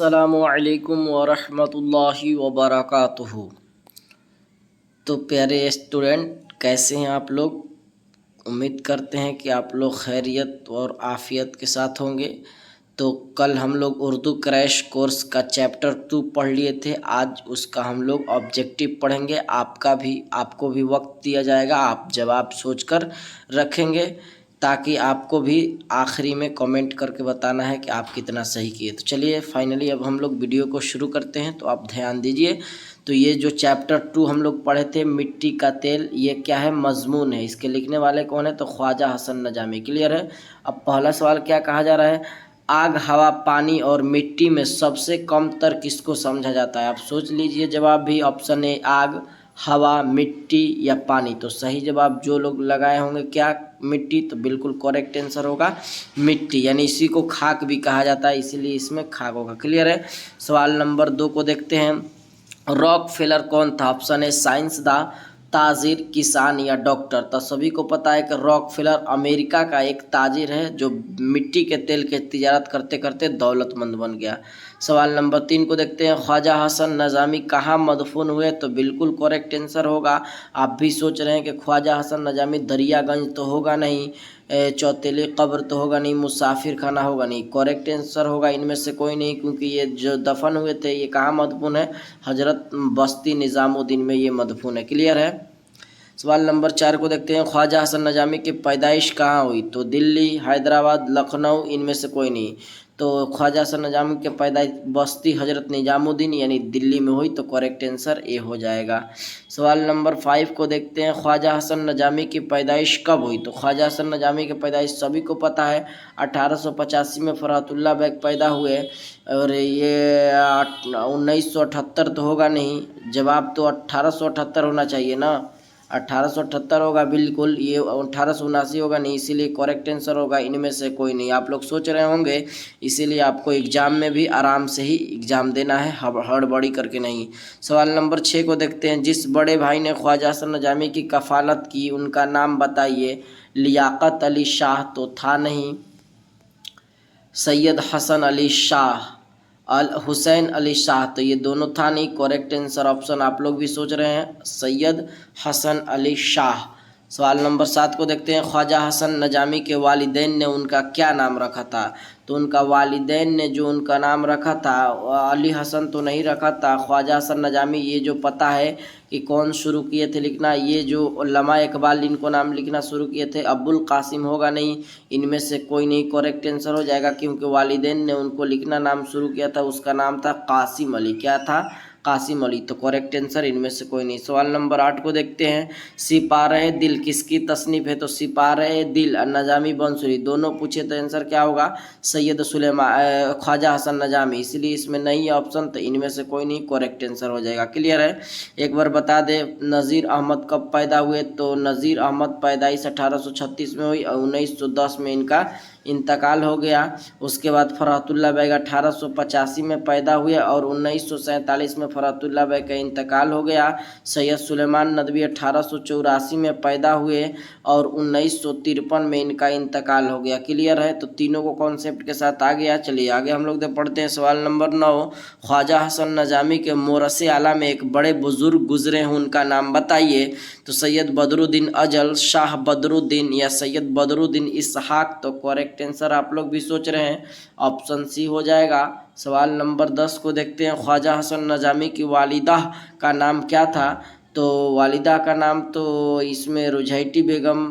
अस्सलामुअलैकुम वरहमतुल्लाहि वबरकातुहू। तो प्यारे स्टूडेंट, कैसे हैं आप लोग? उम्मीद करते हैं कि आप लोग खैरियत और आफ़ियत के साथ होंगे। तो कल हम लोग उर्दू क्रैश कोर्स का चैप्टर 2 पढ़ लिए थे। आज उसका हम लोग ऑब्जेक्टिव पढ़ेंगे। आपको भी वक्त दिया जाएगा, आप जवाब सोचकर रखेंगे ताकि आपको भी आखिरी में कमेंट करके बताना है कि आप कितना सही किए। तो चलिए फाइनली अब हम लोग वीडियो को शुरू करते हैं, तो आप ध्यान दीजिए। तो ये जो चैप्टर 2 हम लोग पढ़े थे, मिट्टी का तेल, ये क्या है? मजमून है। इसके लिखने वाले कौन है? तो ख्वाजा हसन नजामी। क्लियर है? अब पहला सवाल क्या कहा जा रहा है? आग, हवा, पानी और मिट्टी में सबसे कम तर किसको समझा जाता है? आप सोच लीजिए जवाब भी। ऑप्शन ए आग, हवा, मिट्टी या पानी। तो सही जवाब जो लोग लगाए होंगे क्या? मिट्टी। तो बिल्कुल करेक्ट आंसर होगा मिट्टी, यानी इसी को खाक भी कहा जाता है, इसीलिए इसमें खाक होगा। क्लियर है? सवाल नंबर 2 को देखते हैं। रॉक फेलर कौन था? ऑप्शन ए साइंसदां, ताजिर, किसान या डॉक्टर। तो सभी को पता है कि रॉक फेलर अमेरिका का एक ताजिर है जो मिट्टी के तेल के तिजारत करते करते दौलतमंद बन गया। सवाल नंबर 3 को देखते हैं। ख्वाजा हसन नजामी कहाँ मदफून हुए? तो बिल्कुल करेक्ट आंसर होगा। आप भी सोच रहे हैं कि ख्वाजा हसन नजामी दरियागंज तो होगा नहीं, चौतेली कब्र तो होगा नहीं, मुसाफिर खाना होगा नहीं। करेक्ट आंसर होगा इनमें से कोई नहीं, क्योंकि ये जो दफन हुए थे ये कहाँ मदफून है? हजरत बस्ती निज़ामुद्दीन में ये मदफून है। क्लियर है? सवाल नंबर 4 को देखते हैं। ख्वाजा हसन नजामी की पैदाइश कहाँ हुई? तो दिल्ली, हैदराबाद, लखनऊ, इनमें से कोई नहीं। तो ख्वाजा हसन नजामी की पैदाइश बस्ती हजरत निजामुद्दीन यानी दिल्ली में हुई। तो करेक्ट आंसर ए हो जाएगा। सवाल नंबर 5 को देखते हैं। ख्वाजा हसन नजामी की पैदाइश कब हुई? तो ख्वाजा हसन नजामी की पैदाइश सभी को पता है, 1885 में फरहतुल्लाह बेग पैदा हुए। और ये 1978 तो होगा नहीं, जवाब तो 1878 होना चाहिए ना। 1878 होगा बिल्कुल, ये 1879 होगा नहीं, इसीलिए करेक्ट आंसर होगा इनमें से कोई नहीं। आप लोग सोच रहे होंगे, इसीलिए आपको एग्जाम में भी आराम से ही एग्जाम देना है, हड़बड़ी करके नहीं। सवाल नंबर 6 को देखते हैं। जिस बड़े भाई ने ख्वाजा हसन नजामी की कफालत की उनका नाम बताइए। लियाकत अली शाह तो था नहीं, सैयद हसन अली शाह, हुसैन अली शाह, तो ये दोनों था नहीं। करेक्ट आंसर ऑप्शन आप लोग भी सोच रहे हैं, सैयद हसन अली शाह। सवाल नंबर 7 को देखते हैं। ख्वाजा हसन नजामी के वालिदैन ने उनका क्या नाम रखा था? तो उनका वालिदैन ने जो उनका नाम रखा था, अली हसन तो नहीं रखा था। ख्वाजा हसन नजामी ये जो पता है कि कौन शुरू किए थे लिखना, ये जो उल्लमा इकबाल इनको नाम लिखना शुरू किए थे, अब्बुल कासिम होगा नहीं, इनमें से कोई नहीं। करेक्ट आंसर हो जाएगा, क्योंकि वालिदैन ने उनको लिखना नाम शुरू किया था, उसका नाम था कासिम अली। क्या था? कासिम अली। तो करेक्ट आंसर इनमें से कोई नहीं। सवाल नंबर 8 को देखते हैं। सिपारे दिल किसकी तसनीफ है? तो सिपारे दिल नजामी बंसुरी दोनों पूछे तो आंसर क्या होगा? सैयद सुलेमान ख्वाजा हसन नजामी, इसलिए इसमें नहीं है ऑप्शन, तो इनमें से कोई नहीं। करेक्ट आंसर हो जाएगा। क्लियर है? एक बार बता दे, नज़ीर अहमद कब पैदा हुए? तो नज़ीर अहमद पैदाइश 1836 में हुई और 1910 में इनका इंतकाल हो गया। उसके बाद फरहतुल्लाह बेग 1885 में पैदा हुए और 1947 में फरहतुल्लाह बेग का इंतकाल हो गया। सैयद सुलेमान नदवी 1884 में पैदा हुए और 1953 में इनका इंतकाल हो गया। क्लियर है? तो तीनों को कॉन्सेप्ट के साथ आ गया। चलिए आगे हम लोग पढ़ते हैं। सवाल नंबर 9। ख्वाजा हसन नजामी के मोरसे आला में एक बड़े बुजुर्ग गुजरे हैं, उनका नाम बताइए। तो सैयद बदरुद्दीन अजल, शाह बदरुद्दीन या सैयद बदरुद्दीन इसहाक। तो करेक्ट आंसर आप लोग भी सोच रहे हैं, ऑप्शन सी हो जाएगा। सवाल नंबर 10 को देखते हैं। ख्वाजा हसन नजामी की वालिदा का नाम क्या था? तो वालिदा का नाम तो इसमें रुझैटी बेगम,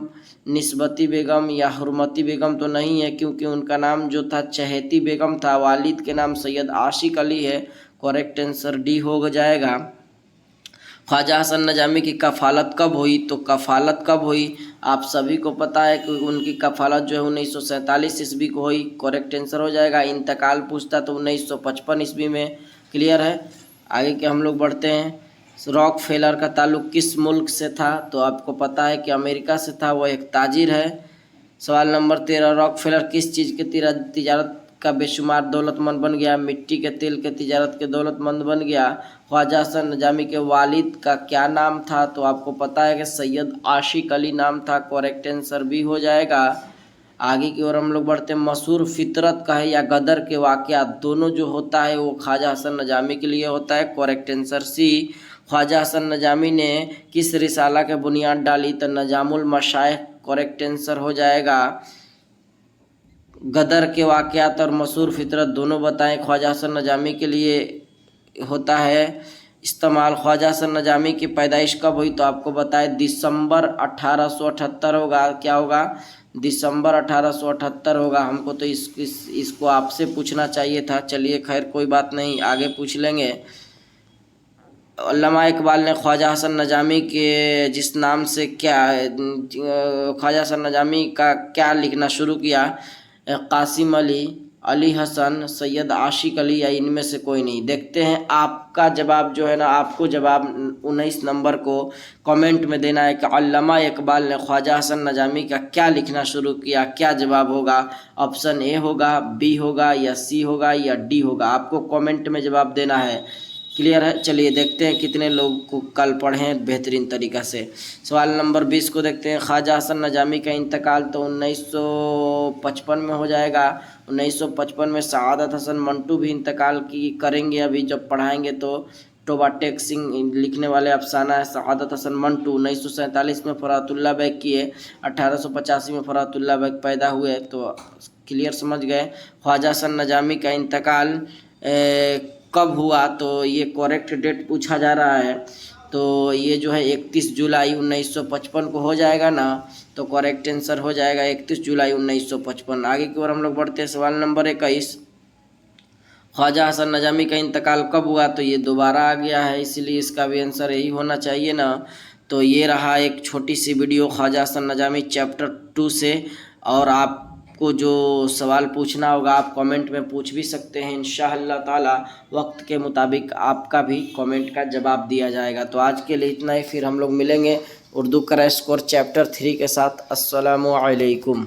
निस्बती बेगम या हुरमती बेगम तो नहीं है, क्योंकि उनका नाम जो था चहेती बेगम था। वालिद के नाम सैयद आशिक अली है। करेक्ट आंसर डी हो जाएगा। ख्वाजा हसन नजामी की कफालत कब हुई? तो कफालत कब हुई आप सभी को पता है कि उनकी कफालत जो है 1947 ईस्वी को हुई। करेक्ट आंसर हो जाएगा। इंतकाल पूछता तो 1955 ईस्वी में। क्लियर है? आगे के हम लोग बढ़ते हैं। रॉक फेलर का ताल्लुक किस मुल्क से था? तो आपको पता है कि अमेरिका से था, वो एक ताजिर है। सवाल नंबर 13। रॉक फेलर किस चीज़ के तिजारत का बेशुमार दौलतमंद बन गया? मिट्टी के तेल के तिजारत के दौलतमंद बन गया। ख्वाजा हसन नजामी के वालिद का क्या नाम था? तो आपको पता है कि सैयद आशिक अली नाम था। करेक्ट आंसर भी हो जाएगा। आगे की ओर हम लोग बढ़ते हैं। मशहूर फितरत का है या गदर के वाक़यात, दोनों जो होता है वो ख्वाजा हसन नजामी के लिए होता है। Correct answer C. Khwaja Hasan Nizami ने किस रिसाला के बुनियाद डाली? तो नजामुल मशाइख करेक्ट आंसर हो जाएगा। गदर के वाक़यात और मशहूर फितरत दोनों बताएं ख्वाजा हसन नजामी के लिए होता है इस्तेमाल। ख्वाजा हसन नजामी की पैदाइश कब हुई? तो आपको बताए दिसंबर 1878 होगा। क्या होगा? दिसंबर 1878 होगा। हमको तो इसको आपसे पूछना चाहिए था। चलिए खैर कोई बात नहीं, आगे पूछ लेंगे। अल्लामा इकबाल ने ख्वाजा हसन नजामी के जिस नाम से ख्वाजा हसन नजामी का क्या लिखना शुरू किया? कासिम अली, अली हसन, सैयद आशिक अली या इनमें से कोई नहीं। देखते हैं आपका जवाब जो है ना, आपको जवाब 19 नंबर को कमेंट में देना है कि अल्लामा इकबाल ने ख्वाजा हसन नजामी का क्या लिखना शुरू किया। क्या जवाब होगा? ऑप्शन ए होगा, बी होगा या सी होगा या डी होगा? आपको कमेंट में जवाब देना है। क्लियर है? चलिए देखते हैं कितने लोग को कल पढ़ें बेहतरीन तरीक़ा से। सवाल नंबर 20 को देखते हैं। ख्वाजा हसन नजामी का इंतकाल तो 1955 में हो जाएगा। 1955 में सआदत हसन मंटू भी इंतकाल करेंगे। अभी जब पढ़ाएंगे तो टोबा टेक सिंह लिखने वाले अफसाना है सआदत हसन मंटू। 1947 में फरातुल्लाह बैग किए। 1885 में फरातुल्लाह बैग पैदा हुए। तो क्लियर समझ गए। ख्वाजा हसन नजामी का इंतकाल कब हुआ? तो ये करेक्ट डेट पूछा जा रहा है। तो ये जो है 31 जुलाई 1955 को हो जाएगा ना। तो करेक्ट आंसर हो जाएगा 31 जुलाई 1955। आगे की ओर हम लोग बढ़ते हैं। सवाल नंबर 21। ख्वाजा हसन नजामी का इंतकाल कब हुआ? तो ये दोबारा आ गया है, इसलिए इसका भी आंसर यही होना चाहिए ना। तो ये रहा एक छोटी सी वीडियो ख्वाजा हसन नजामी चैप्टर 2 से। और आपको जो सवाल पूछना होगा आप कमेंट में पूछ भी सकते हैं। इंशाअल्लाह ताला वक्त के मुताबिक आपका भी कमेंट का जवाब दिया जाएगा। तो आज के लिए इतना ही, फिर हम लोग मिलेंगे उर्दू क्रैश कोर्स चैप्टर 3 के साथ। अस्सलामु अलैकुम।